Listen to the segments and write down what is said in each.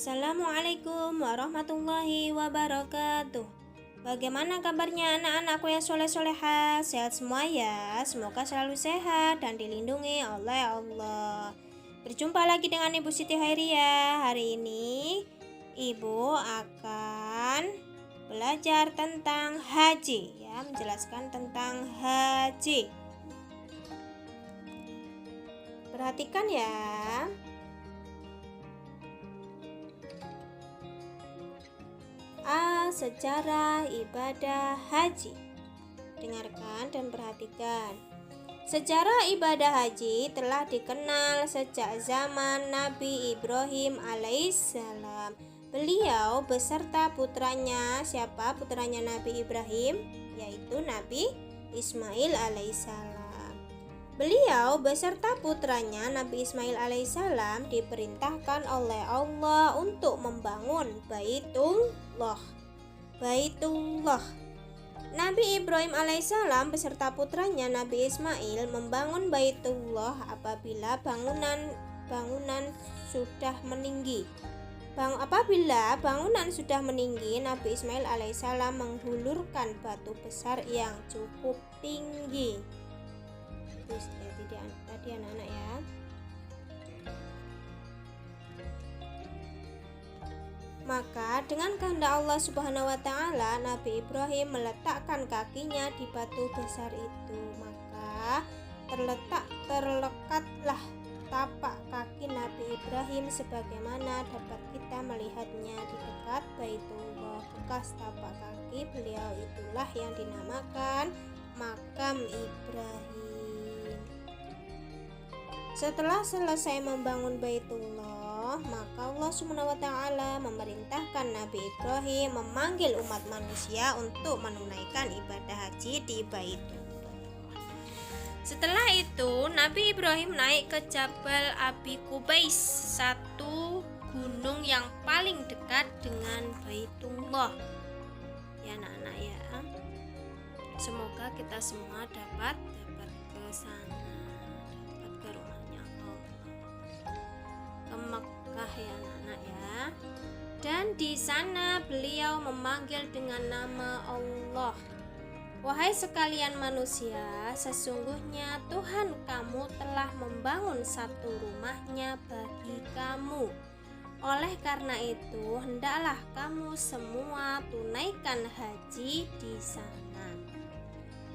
Assalamualaikum warahmatullahi wabarakatuh. Bagaimana kabarnya anak-anakku yang soleh-soleha? Sehat semua ya. Semoga selalu sehat dan dilindungi oleh Allah. Berjumpa lagi dengan Ibu Siti Hairiyah. Hari ini Ibu akan belajar tentang haji ya, menjelaskan tentang haji. Perhatikan ya. Sejarah ibadah haji. Dengarkan dan perhatikan. Sejarah ibadah haji telah dikenal sejak zaman Nabi Ibrahim alaihissalam. Beliau beserta putranya, siapa putranya Nabi Ibrahim? Yaitu Nabi Ismail alaihissalam. Beliau beserta putranya Nabi Ismail alaihissalam diperintahkan oleh Allah untuk membangun Baitullah. Nabi Ibrahim alaihissalam beserta putranya Nabi Ismail membangun Baitullah apabila bangunan sudah meninggi. Apabila bangunan sudah meninggi, Nabi Ismail alaihissalam menghulurkan batu besar yang cukup tinggi. Tadi anak-anak ya. Maka dengan kehendak Allah Subhanahu wa taala, Nabi Ibrahim meletakkan kakinya di batu besar itu. Maka terlekatlah tapak kaki Nabi Ibrahim sebagaimana dapat kita melihatnya di dekat Baitullah. Bekas tapak kaki beliau itulah yang dinamakan makam Ibrahim. Setelah selesai membangun Baitullah, maka Allah Subhanahu wa taala memerintahkan Nabi Ibrahim memanggil umat manusia untuk menunaikan ibadah haji di Baitullah. Setelah itu, Nabi Ibrahim naik ke Jabal Abi Qubais, satu gunung yang paling dekat dengan Baitullah. Ya anak-anak ya. Semoga kita semua dapat ke sana, dapat ke rumahnya Allah, ke Mekah ya anak-anak ya. Dan di sana beliau memanggil dengan nama Allah. Wahai sekalian manusia, sesungguhnya Tuhan kamu telah membangun satu rumahnya bagi kamu. Oleh karena itu, hendaklah kamu semua tunaikan haji di sana.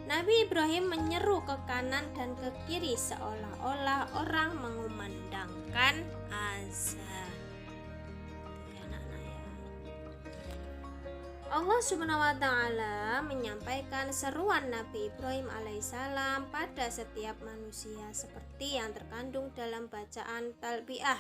Nabi Ibrahim menyeru ke kanan dan ke kiri seolah-olah orang mengumandangkan azan. Allah Subhanahu wa taala menyampaikan seruan Nabi Ibrahim alaihissalam pada setiap manusia seperti yang terkandung dalam bacaan talbiyah.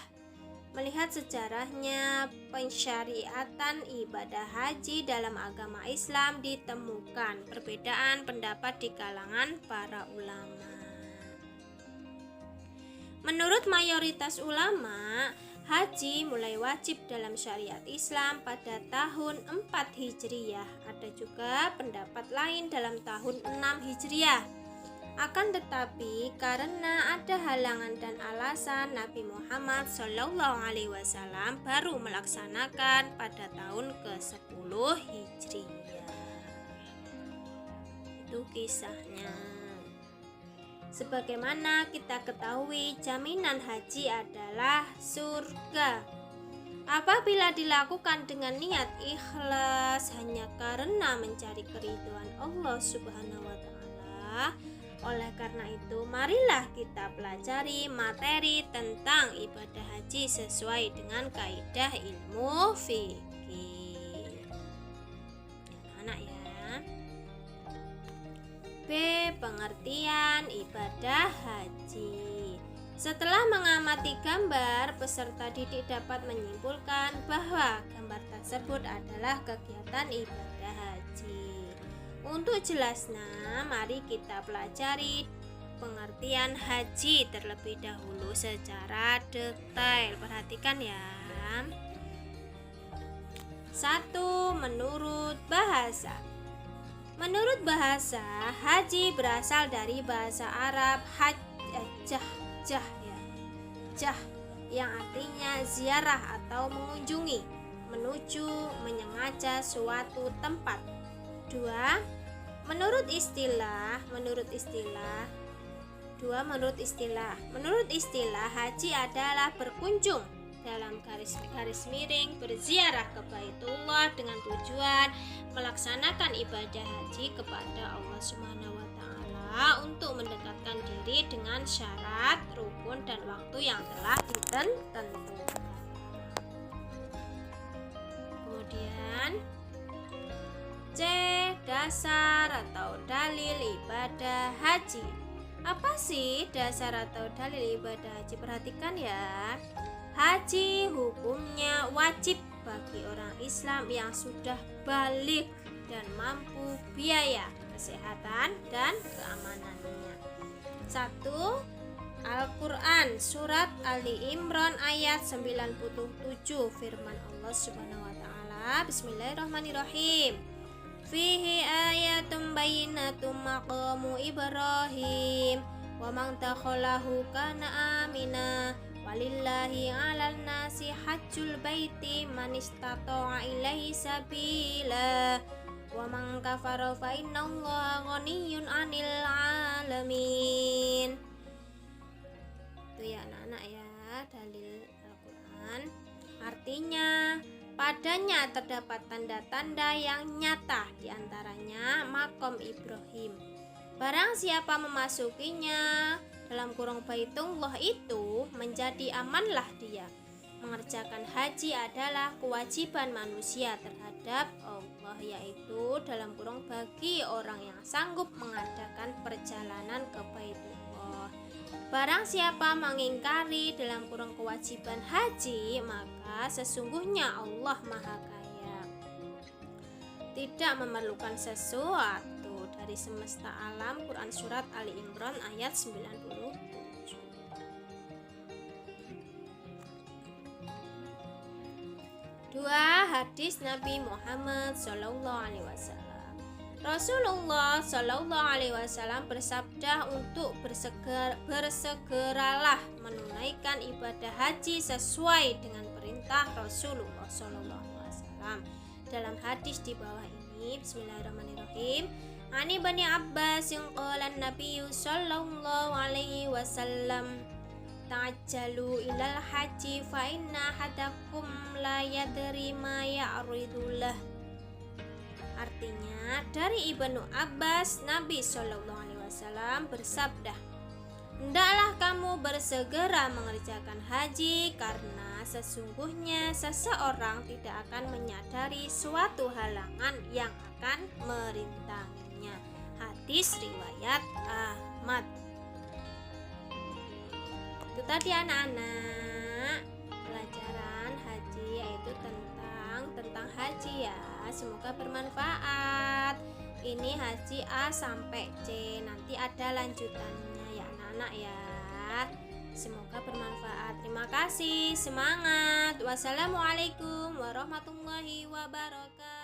Melihat sejarahnya, pensyariatan ibadah haji dalam agama Islam ditemukan perbedaan pendapat di kalangan para ulama. Menurut mayoritas ulama, haji mulai wajib dalam syariat Islam pada tahun 4 Hijriyah. Ada juga pendapat lain dalam tahun 6 Hijriyah. Akan tetapi karena ada halangan dan alasan, Nabi Muhammad SAW baru melaksanakan pada tahun ke-10 Hijriyah. Itu kisahnya. Sebagaimana kita ketahui, jaminan haji adalah surga. Apabila dilakukan dengan niat ikhlas hanya karena mencari keridhaan Allah Subhanahu wa taala. Oleh karena itu, marilah kita pelajari materi tentang ibadah haji sesuai dengan kaidah ilmu fikih. Anak-anak ya. B. Pengertian ibadah haji. Setelah mengamati gambar, peserta didik dapat menyimpulkan bahwa gambar tersebut adalah kegiatan ibadah haji. Untuk jelasnya, mari kita pelajari pengertian haji terlebih dahulu secara detail. Perhatikan ya. 1. Menurut bahasa. Menurut bahasa, haji berasal dari bahasa Arab jah yang artinya ziarah atau mengunjungi, menuju, menyengaja suatu tempat. 2. Menurut istilah haji adalah berkunjung dalam garis miring berziarah ke Baitullah dengan tujuan melaksanakan ibadah haji kepada Allah Subhanahu wa taala untuk mendekatkan diri dengan syarat, rukun dan waktu yang telah ditentukan. Kemudian C. Dasar atau dalil ibadah haji. Apa sih dasar atau dalil ibadah haji? Perhatikan ya. Haji hukumnya wajib bagi orang Islam yang sudah balik dan mampu biaya kesehatan dan keamanannya. 1. Al-Quran Surat Ali Imran ayat 97, firman Allah Subhanahu wa taala, Bismillahirrahmanirrahim. Fihi ayatum bayyinatum maqamu Ibrahim wa man takhalahu kana amina walillahi 'alan nasi hajjul baiti man istata'a ilaihi sabila wa man kafara fa innallaha ghaniyyun 'anil 'alamin. Itu ya anak-anak ya, dalil Al-Quran. Artinya padanya terdapat tanda-tanda yang nyata, diantaranya makom Ibrahim. Barang siapa memasukinya, dalam kurung Baitullah itu, menjadi amanlah dia. Mengerjakan haji adalah kewajiban manusia terhadap Allah, yaitu dalam kurung bagi orang yang sanggup mengadakan perjalanan ke Baitullah. Barang siapa mengingkari dalam kurung kewajiban haji, maka sesungguhnya Allah Maha Kaya, tidak memerlukan sesuatu dari semesta alam. Quran Surat Ali Imran ayat 97. 2. Hadis Nabi Muhammad SAW. Rasulullah SAW bersabda untuk bersegeralah menunaikan ibadah haji sesuai dengan perintah Rasulullah SAW. Dalam hadis di bawah ini, Bismillahirrahmanirrahim. Ani Bani Abbas yang qala Nabi sallallahu alaihi wasallam, ta'ajjalu ilal haji fa inna hadakum la yadri ma ya'ridullah. Artinya, dari Ibnu Abbas, Nabi sallallahu alaihi wasallam bersabda, hendaklah kamu bersegera mengerjakan haji, karena sesungguhnya seseorang tidak akan menyadari suatu halangan yang akan merintanginya. Hadis riwayat Ahmad. Itu tadi anak-anak pelajaran haji, yaitu tentang haji ya. Semoga bermanfaat. Ini haji A sampai C, nanti ada lanjutannya ya anak-anak ya. Semoga bermanfaat. Terima kasih, semangat. Wassalamualaikum warahmatullahi wabarakatuh.